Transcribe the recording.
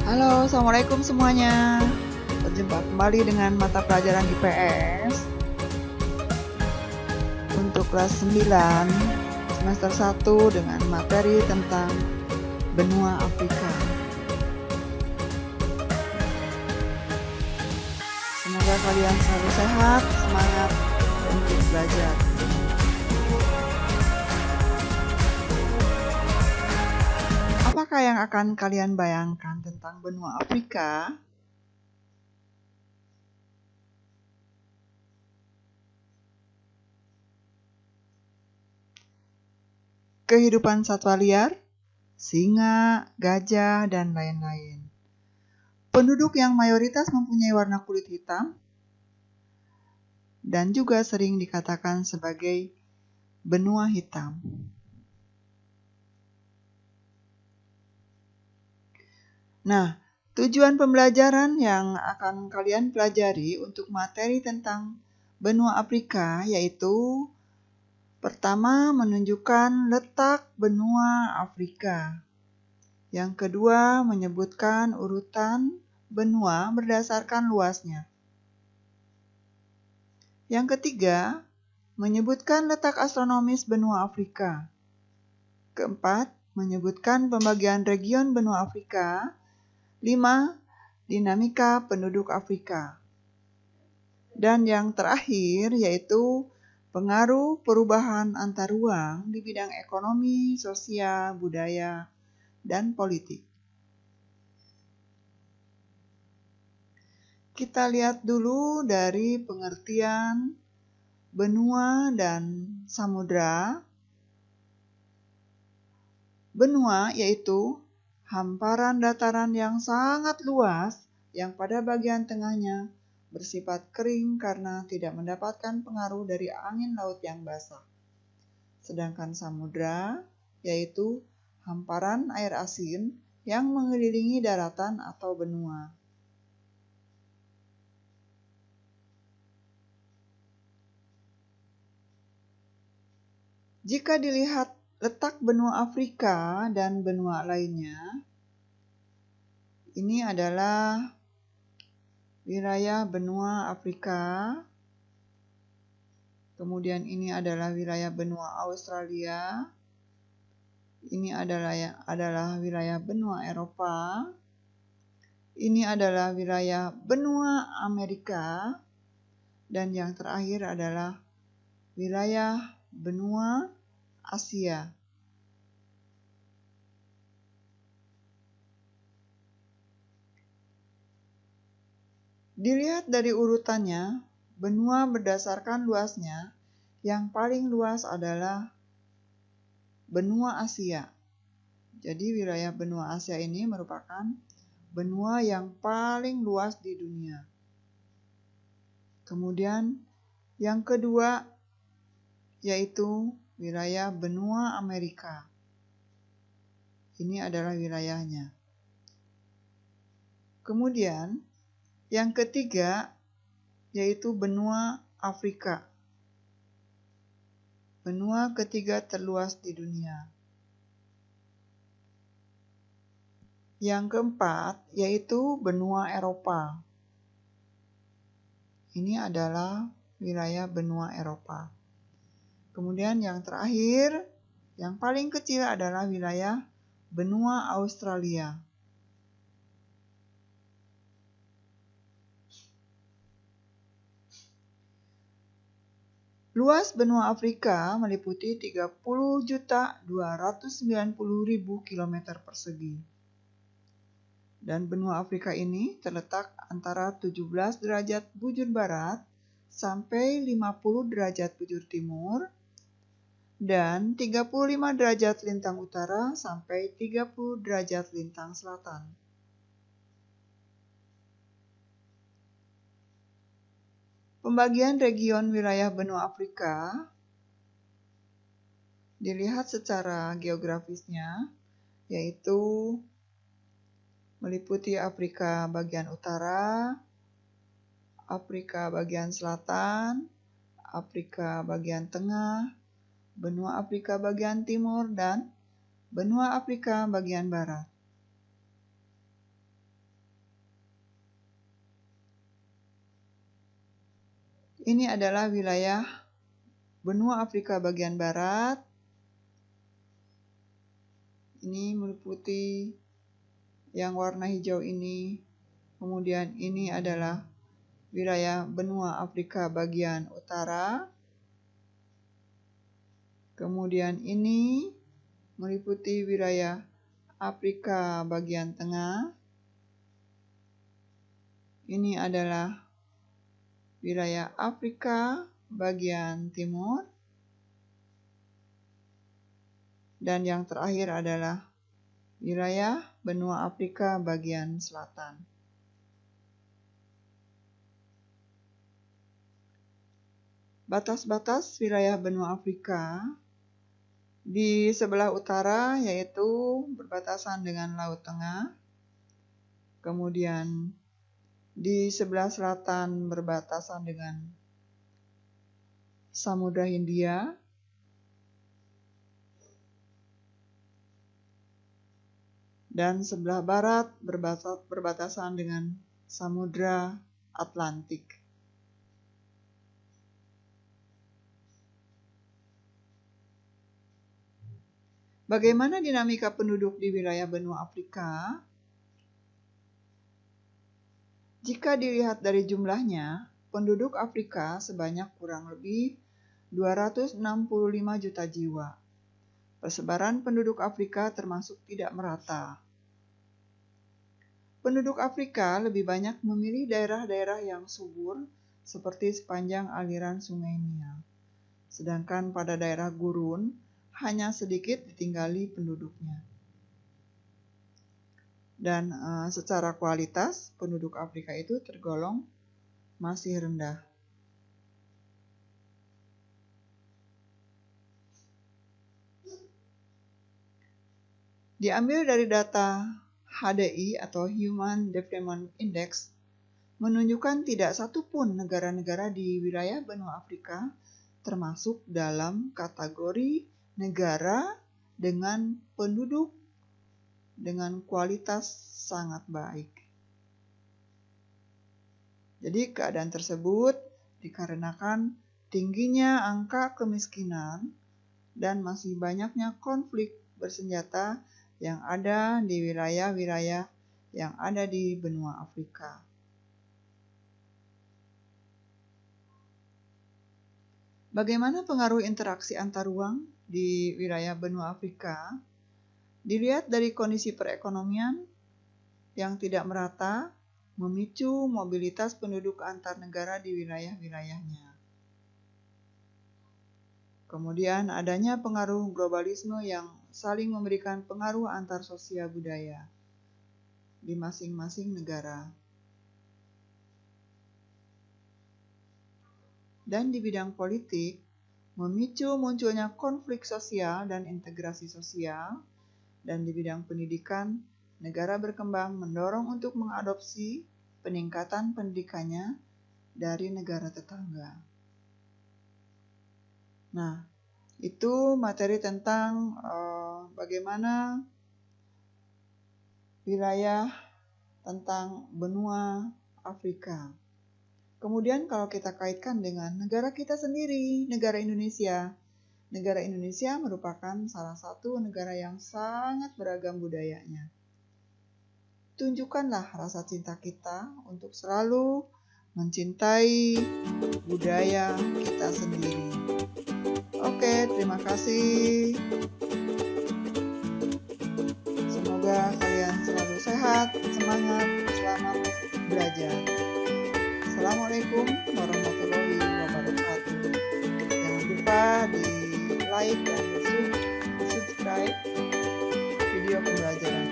Halo, Assalamualaikum semuanya. Berjumpa kembali dengan mata pelajaran IPS untuk kelas 9 semester 1 dengan materi tentang benua Afrika. Semoga kalian selalu sehat, semangat untuk belajar. Apakah yang akan kalian bayangkan tentang benua Afrika? Kehidupan satwa liar, singa, gajah, dan lain-lain. Penduduk yang mayoritas mempunyai warna kulit hitam dan juga sering dikatakan sebagai benua hitam. Nah, tujuan pembelajaran yang akan kalian pelajari untuk materi tentang benua Afrika yaitu pertama, menunjukkan letak benua Afrika. Yang kedua, menyebutkan urutan benua berdasarkan luasnya. Yang ketiga, menyebutkan letak astronomis benua Afrika. Keempat, menyebutkan pembagian region benua Afrika. 5. Dinamika penduduk Afrika. Dan yang terakhir yaitu pengaruh perubahan antar ruang di bidang ekonomi, sosial, budaya, dan politik. Kita lihat dulu dari pengertian benua dan samudra. Benua yaitu hamparan dataran yang sangat luas yang pada bagian tengahnya bersifat kering karena tidak mendapatkan pengaruh dari angin laut yang basah. Sedangkan samudra yaitu hamparan air asin yang mengelilingi daratan atau benua. Jika dilihat letak benua Afrika dan benua lainnya, ini adalah wilayah benua Afrika, kemudian ini adalah wilayah benua Australia, ini adalah wilayah benua Eropa, ini adalah wilayah benua Amerika, dan yang terakhir adalah wilayah benua Asia. Dilihat dari urutannya, benua berdasarkan luasnya, yang paling luas adalah benua Asia. Jadi wilayah benua Asia ini merupakan benua yang paling luas di dunia. Kemudian yang kedua yaitu wilayah benua Amerika. Ini adalah wilayahnya. Kemudian yang ketiga yaitu benua Afrika. Benua ketiga terluas di dunia. Yang keempat yaitu benua Eropa. Ini adalah wilayah benua Eropa. Kemudian yang terakhir, yang paling kecil adalah wilayah benua Australia. Luas benua Afrika meliputi 30.290.000 km persegi. Dan benua Afrika ini terletak antara 17 derajat bujur barat sampai 50 derajat bujur timur dan 35 derajat lintang utara sampai 30 derajat lintang selatan. Pembagian region wilayah benua Afrika dilihat secara geografisnya, yaitu meliputi Afrika bagian utara, Afrika bagian selatan, Afrika bagian tengah, benua Afrika bagian timur, dan benua Afrika bagian barat. Ini adalah wilayah benua Afrika bagian barat. Ini meliputi yang warna hijau ini. Kemudian ini adalah wilayah benua Afrika bagian utara. Kemudian ini meliputi wilayah Afrika bagian tengah. Ini adalah wilayah Afrika bagian timur. Dan yang terakhir adalah wilayah benua Afrika bagian selatan. Batas-batas wilayah benua Afrika di sebelah utara yaitu berbatasan dengan Laut Tengah. Kemudian di sebelah selatan berbatasan dengan Samudra Hindia. Dan sebelah barat berbatasan dengan Samudra Atlantik. Bagaimana dinamika penduduk di wilayah benua Afrika? Jika dilihat dari jumlahnya, penduduk Afrika sebanyak kurang lebih 265 juta jiwa. Persebaran penduduk Afrika termasuk tidak merata. Penduduk Afrika lebih banyak memilih daerah-daerah yang subur seperti sepanjang aliran Sungai Nil. Sedangkan pada daerah gurun hanya sedikit ditinggali penduduknya. Dan secara kualitas penduduk Afrika itu tergolong masih rendah. Diambil dari data HDI atau Human Development Index menunjukkan tidak satu pun negara-negara di wilayah benua Afrika termasuk dalam kategori negara dengan penduduk dengan kualitas sangat baik. Jadi keadaan tersebut dikarenakan tingginya angka kemiskinan dan masih banyaknya konflik bersenjata yang ada di wilayah-wilayah yang ada di benua Afrika. Bagaimana pengaruh interaksi antar ruang di wilayah benua Afrika? Dilihat dari kondisi perekonomian yang tidak merata, memicu mobilitas penduduk antar negara di wilayah-wilayahnya. Kemudian adanya pengaruh globalisme yang saling memberikan pengaruh antar sosial budaya di masing-masing negara. Dan di bidang politik, memicu munculnya konflik sosial dan integrasi sosial. Dan di bidang pendidikan, negara berkembang mendorong untuk mengadopsi peningkatan pendidikannya dari negara tetangga. Nah, itu materi tentang bagaimana wilayah tentang benua Afrika. Kemudian kalau kita kaitkan dengan negara kita sendiri, negara Indonesia. Negara Indonesia merupakan salah satu negara yang sangat beragam budayanya. Tunjukkanlah rasa cinta kita untuk selalu mencintai budaya kita sendiri. Oke, terima kasih. Semoga kalian selalu sehat, semangat, selamat belajar. Assalamualaikum warahmatullahi wabarakatuh. Jangan lupa di like dan subscribe video pembelajaran